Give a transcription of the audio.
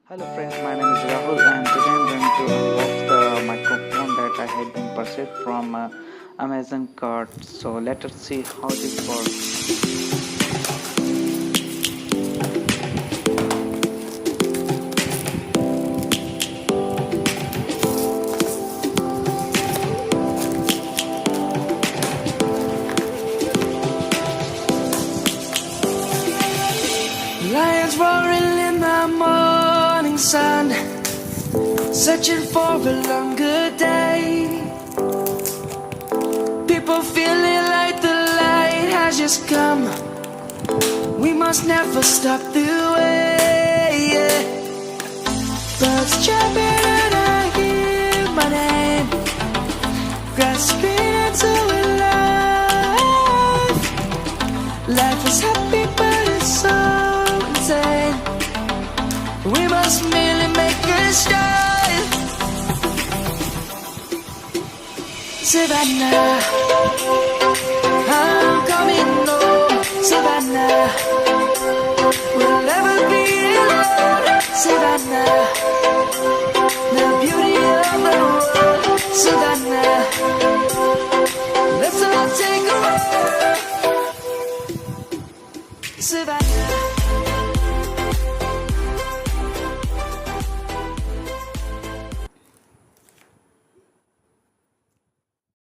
Hello friends, my name is Rahul and today I'm going to unbox the microphone that I had been purchased from Amazon cart. So let us see how this works. Lions roaring in the morning sun, searching for a longer day. People feeling like the light has just come. We must never stop the way. Birds chirping and I hear my name, grasping into life. Life is happy but it's so insane. We must merely make a start. Savannah, I'm coming home. Savannah, we'll never be alone. Savannah, the beauty of the world. Savannah, let's all take a walk. Savannah.